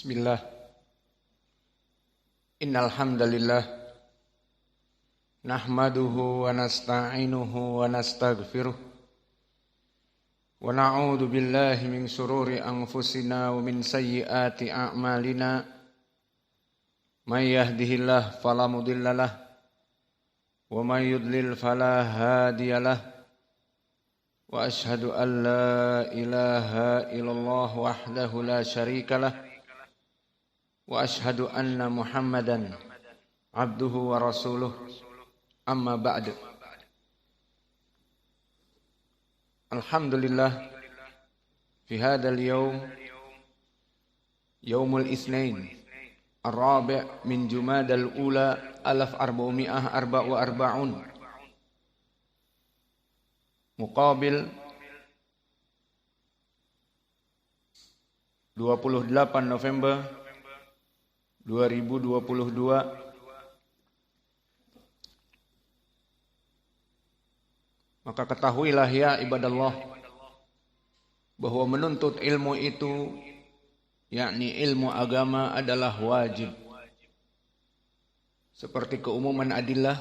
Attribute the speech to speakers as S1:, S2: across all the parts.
S1: Bismillah. Innal hamdalillah nahmaduhu wa nasta'inuhu wa nastaghfiruh wa na'udzu billahi min shururi anfusina wa min sayyiati a'malina. May yahdihillahu fala mudhillalah wa may yudlil fala hadiyalah. Wa ashhadu an la ilaha illallah wahdahu la syarikalah. Wa ashhadu anna Muhammadan abduhu wa rasuluh. Amma ba'du. Alhamdulillah fi hadzal yawm yaumul itsnain ar-rabi' min Jumadal ula 1444 muqabil 28 November 2022. Maka ketahuilah ya ibadallah bahwa menuntut ilmu itu, yakni ilmu agama, adalah wajib. Seperti keumuman adillah,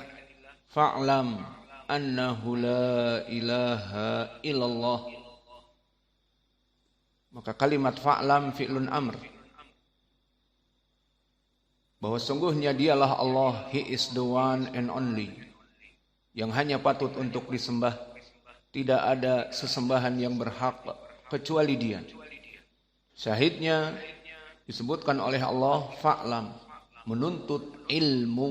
S1: fa'lam annahu la ilaha illallah. Maka kalimat fa'lam fi'lun amr, bahwa sungguhnya dialah Allah, He is the one and only, yang hanya patut untuk disembah. Tidak ada sesembahan yang berhak kecuali Dia. Syahidnya disebutkan oleh Allah, fa'lam, menuntut ilmu.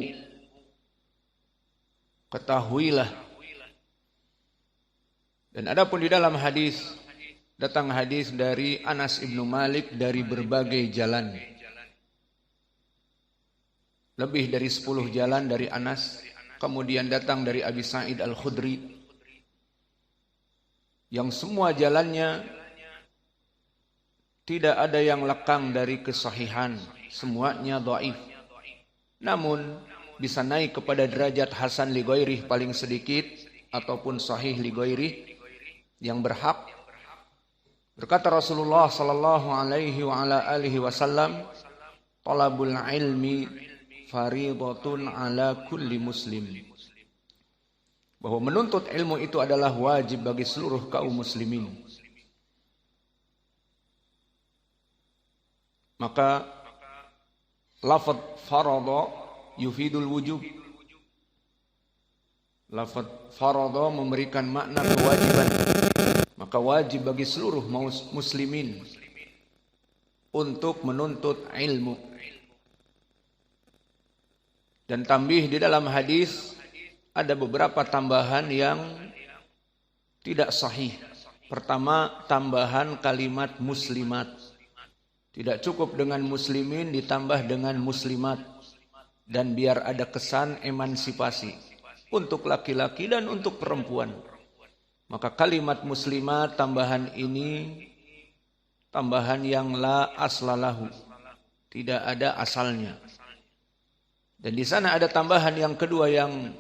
S1: Ketahuilah. Dan adapun di dalam hadis, datang hadis dari Anas ibnu Malik dari berbagai jalan. Lebih dari 10 jalan dari Anas. Kemudian datang dari Abi Sa'id Al-Khudri, yang semua jalannya tidak ada yang lekang dari kesahihan, semuanya dhaif. Namun bisa naik kepada derajat hasan li ghairih paling sedikit, ataupun sahih li ghairih yang berhak. Berkata Rasulullah sallallahu alaihi wa ala alihi wasallam, talabul ilmi faridatun ala kulli muslim, bahwa menuntut ilmu itu adalah wajib bagi seluruh kaum muslimin. Maka lafaz farada yufidul wujub. Lafaz farada memberikan makna kewajiban. Maka wajib bagi seluruh muslimin untuk menuntut ilmu. Dan tambih di dalam hadis ada beberapa tambahan yang tidak sahih. Pertama, tambahan kalimat muslimat. Tidak cukup dengan muslimin, ditambah dengan muslimat. Dan biar ada kesan emansipasi untuk laki-laki dan untuk perempuan. Maka kalimat muslimat, tambahan ini tambahan yang la aslalahu, tidak ada asalnya. Dan di sana ada tambahan yang kedua yang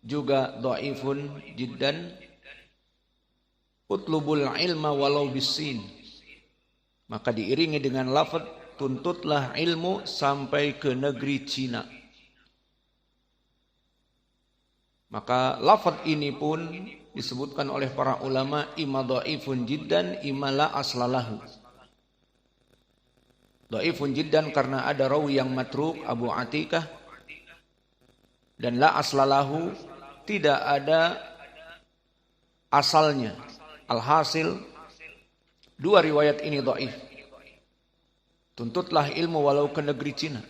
S1: juga dhaifun jiddan, utlubul ilma walau bisin. Maka diiringi dengan lafaz, tuntutlah ilmu sampai ke negeri Cina. Maka lafaz ini pun disebutkan oleh para ulama imma dhaifun jiddan imma la aslalahu. Dhaifun jiddan karena ada rawi yang matruk, Abu Atikah. Dan la aslalahu, tidak ada asalnya. Alhasil, dua riwayat ini dhaif. Tuntutlah ilmu walau ke negeri Cina.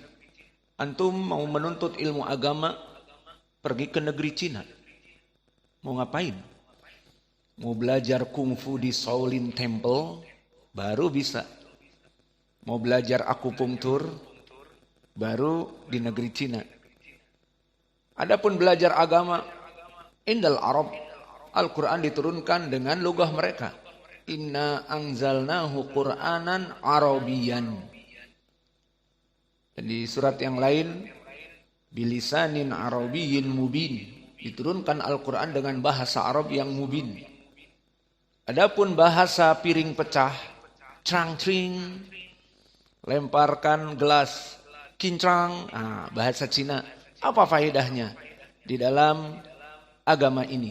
S1: Antum mau menuntut ilmu agama, pergi ke negeri Cina. Mau ngapain? Mau belajar kungfu di Shaolin Temple, baru bisa. Mau belajar akupunktur, baru di negeri Cina. Adapun belajar agama, indal Arab, Al-Quran diturunkan dengan lugah mereka. Inna anzalnahu Qur'anan Arabiyan. Dan di surat yang lain, bilisanin Arabiyyin mubin, diturunkan Al-Quran dengan bahasa Arab yang mubin. Adapun bahasa piring pecah, trang-tring, lemparkan gelas, kincang, bahasa Cina. Apa faedahnya di dalam agama ini?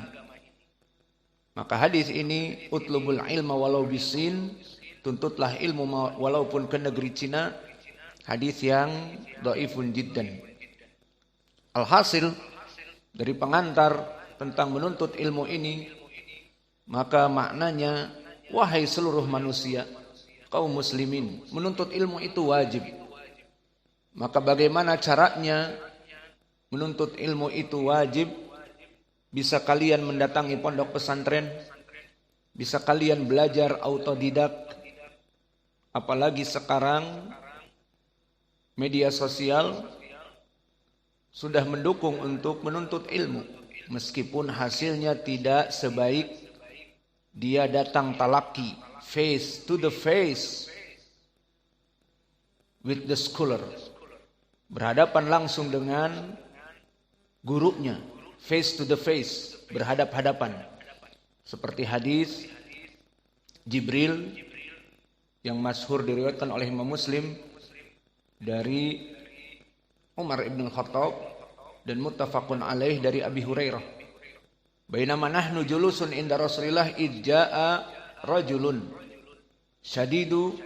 S1: Maka hadis ini, utlubul ilma walau bisin, tuntutlah ilmu walaupun ke negeri Cina, hadis yang dhaifun jiddan. Alhasil dari pengantar tentang menuntut ilmu ini, maka maknanya, wahai seluruh manusia, kaum muslimin, menuntut ilmu itu wajib. Maka bagaimana caranya menuntut ilmu itu wajib? Bisa kalian mendatangi pondok pesantren, bisa kalian belajar autodidak, apalagi sekarang media sosial sudah mendukung untuk menuntut ilmu, meskipun hasilnya tidak sebaik dia datang talaki, face to the face with the scholar, berhadapan langsung dengan gurunya, face to the face, berhadap-hadapan. Seperti hadis Jibril yang masyhur diriwayatkan oleh Imam Muslim dari Umar ibn Khattab dan muttafaqun alaih dari Abi Hurairah. Bainama nahnu julusun inda Rasulillah idja'a rajulun syadidu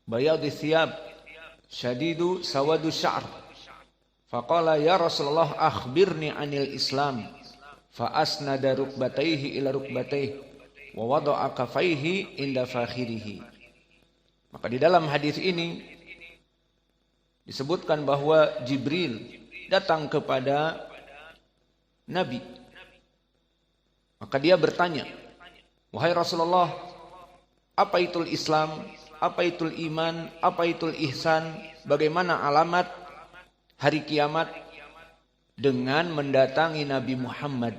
S1: bayadi thiyab syadidu sawadu sya'r. Faqala ya Rasulullah akhbirni anil Islam. Fa asnada rukbatayhi ila rukbatayhi wa wada'a kafayhi inda fakhirihi. Maka di dalam hadis ini disebutkan bahwa Jibril datang kepada Nabi. Maka dia bertanya, wahai Rasulullah, apa itu Islam? Apa itu iman? Apa itu ihsan? Bagaimana alamat hari kiamat? Dengan mendatangi Nabi Muhammad,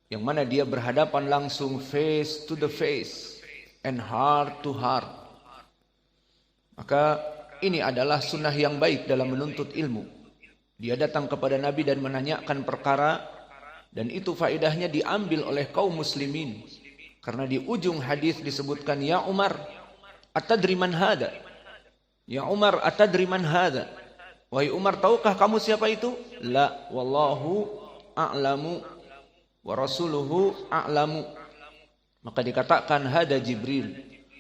S1: yang mana dia berhadapan langsung face to the face and heart to heart. Maka ini adalah sunnah yang baik dalam menuntut ilmu. Dia datang kepada Nabi dan menanyakan perkara, dan itu faedahnya diambil oleh kaum muslimin. Karena di ujung hadis disebutkan, ya Umar, atadri man hada? Ya Umar, atadri man hada? Wahai Umar, tahukah kamu siapa itu? La, wallahu a'lamu wa rasuluhu a'lamu. Maka dikatakan, hada Jibril,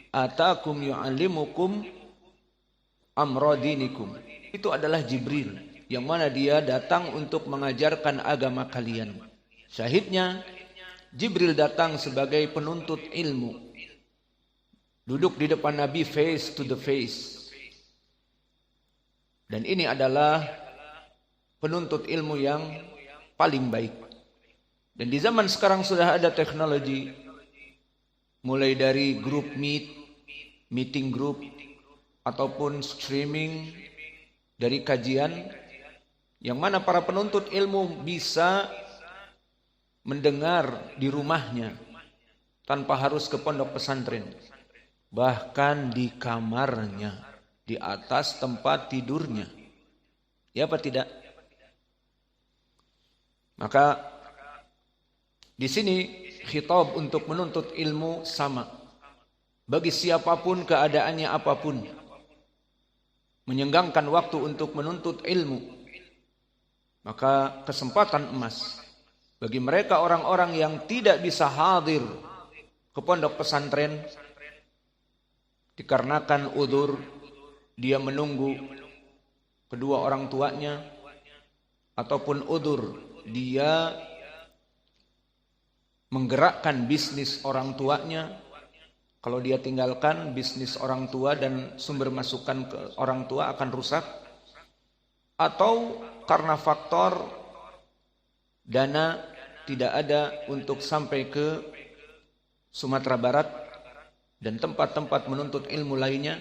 S1: atakum yu'allimukum amradinikum. Itu adalah Jibril, yang mana dia datang untuk mengajarkan agama kalian. Syahidnya, Jibril datang sebagai penuntut ilmu, duduk di depan Nabi face to the face. Dan ini adalah penuntut ilmu yang paling baik. Dan di zaman sekarang sudah ada teknologi, mulai dari grup meeting group, ataupun streaming dari kajian, yang mana para penuntut ilmu bisa mendengar di rumahnya tanpa harus ke pondok pesantren, bahkan di kamarnya, di atas tempat tidurnya. Ya apa tidak? Maka di sini khitab untuk menuntut ilmu sama bagi siapapun, keadaannya apapun. Menyenggangkan waktu untuk menuntut ilmu, maka kesempatan emas bagi mereka orang-orang yang tidak bisa hadir ke pondok pesantren dikarenakan udzur, dia menunggu kedua orang tuanya, ataupun udzur, dia menggerakkan bisnis orang tuanya. Kalau dia tinggalkan bisnis orang tua dan sumber masukan ke orang tua akan rusak, atau karena faktor dana tidak ada untuk sampai ke Sumatera Barat dan tempat-tempat menuntut ilmu lainnya,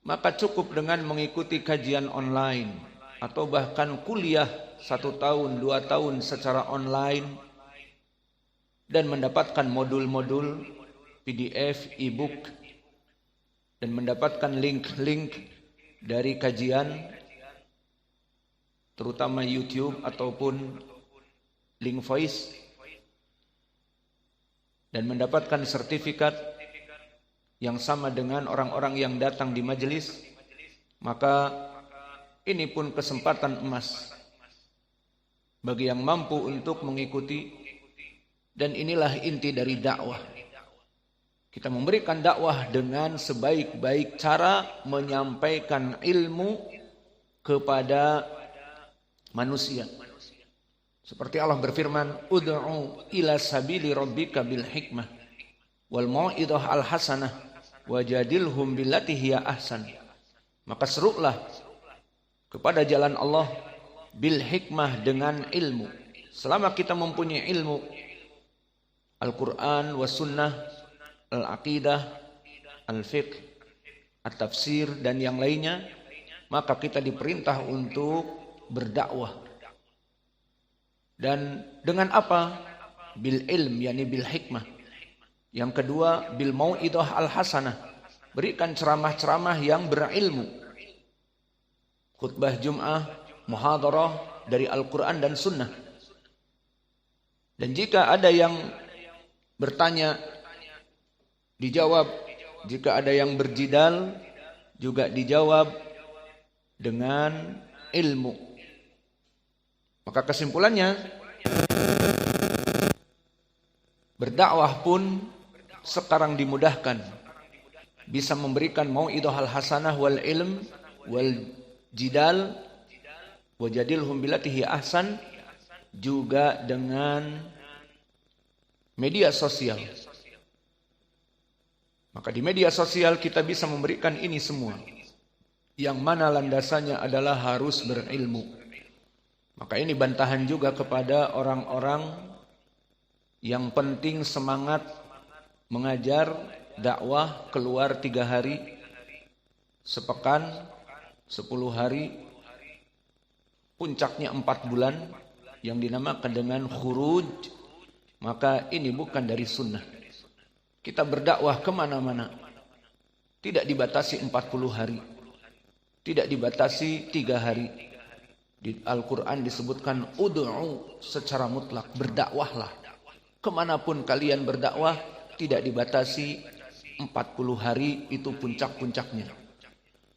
S1: maka cukup dengan mengikuti kajian online atau bahkan kuliah 1 tahun, 2 tahun secara online dan mendapatkan modul-modul PDF, e-book, dan mendapatkan link-link dari kajian, terutama YouTube ataupun link voice, dan mendapatkan sertifikat yang sama dengan orang-orang yang datang di majelis, maka ini pun kesempatan emas bagi yang mampu untuk mengikuti. Dan inilah inti dari dakwah. Kita memberikan dakwah dengan sebaik-baik cara menyampaikan ilmu kepada manusia. Seperti Allah berfirman, ud'u ila sabili rabbika bil hikmah wal mau'idah al hasanah wajadilhum billati hiya ahsan. Maka serulah kepada jalan Allah bil hikmah, dengan ilmu. Selama kita mempunyai ilmu Al-Quran was sunnah, al-aqidah, al-fiqh, at-tafsir dan yang lainnya, maka kita diperintah untuk berdakwah. Dan dengan apa? Bil ilm, yakni bil hikmah. Yang kedua, bil mau'idah al-hasanah, berikan ceramah-ceramah yang berilmu. Khutbah Jum'ah, muhadarah dari Al-Quran dan sunnah. Dan jika ada yang bertanya, dijawab. Jika ada yang berjidal, juga dijawab dengan ilmu. Maka kesimpulannya, berdakwah pun sekarang dimudahkan. Bisa memberikan mau'idhah al-hasanah wal ilm wal jidal wajadilhum billati hi ahsan, juga dengan media sosial. Maka di media sosial kita bisa memberikan ini semua, yang mana landasannya adalah harus berilmu. Maka ini bantahan juga kepada orang-orang yang penting semangat mengajar dakwah, keluar 3 hari, sepekan, 10 hari, puncaknya 4 bulan, yang dinamakan dengan khuruj. Maka ini bukan dari sunnah. Kita berdakwah kemana-mana, tidak dibatasi 40 hari, tidak dibatasi 3 hari. Di Al-Quran disebutkan ud'u secara mutlak, berdakwahlah kemanapun kalian berdakwah, tidak dibatasi 40 hari, itu puncak-puncaknya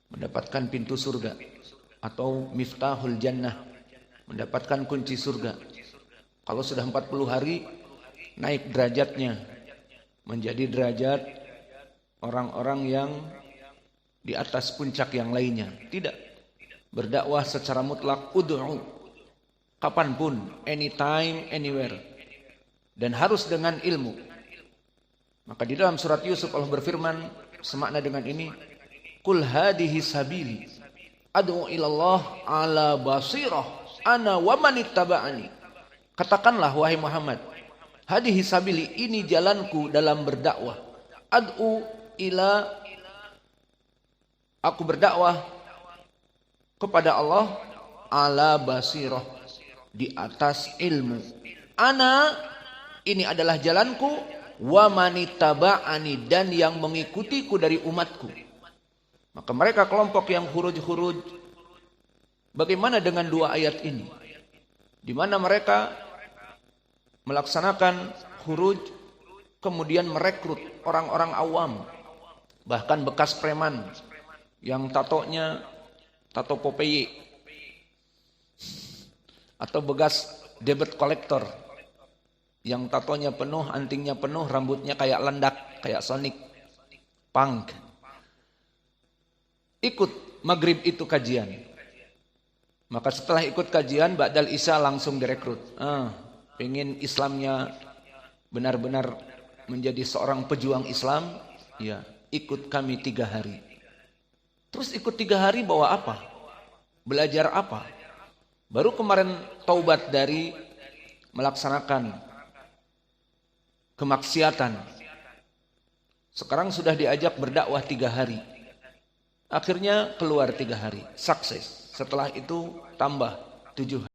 S1: mendapatkan pintu surga atau miftahul jannah, mendapatkan kunci surga. Kalau sudah 40 hari, naik derajatnya menjadi derajat orang-orang yang di atas puncak yang lainnya. Tidak, berdakwah secara mutlak, ud'u, kapanpun, anytime, anywhere, dan harus dengan ilmu. Maka di dalam surat Yusuf Allah berfirman semakna dengan ini, qul hadihi sabili ad'u ilallah ala basirah ana wa manittaba'ani. Katakanlah wahai Muhammad, hadihi sabili, ini jalanku dalam berdakwah. Ad'u ila, aku berdakwah kepada Allah ala basirah, di atas ilmu. Ana, ini adalah jalanku, wa manittaba'ani, dan yang mengikutiku dari umatku. Maka mereka kelompok yang khuruj-khuruj, bagaimana dengan 2 ayat ini? Di mana mereka melaksanakan khuruj, kemudian merekrut orang-orang awam, bahkan bekas preman yang tatonya tato Popeye, atau bekas debit kolektor yang tatonya penuh, antingnya penuh, rambutnya kayak lendak, kayak Sonic, punk. Ikut maghrib itu kajian. Maka setelah ikut kajian, ba'dal isya langsung direkrut. Pengen Islamnya benar-benar menjadi seorang pejuang Islam, ya ikut kami 3 hari. Terus ikut 3 hari bawa apa? Belajar apa? Baru kemarin taubat dari melaksanakan kemaksiatan. Sekarang sudah diajak berdakwah 3 hari. Akhirnya keluar 3 hari, sukses. Setelah itu tambah 7 hari.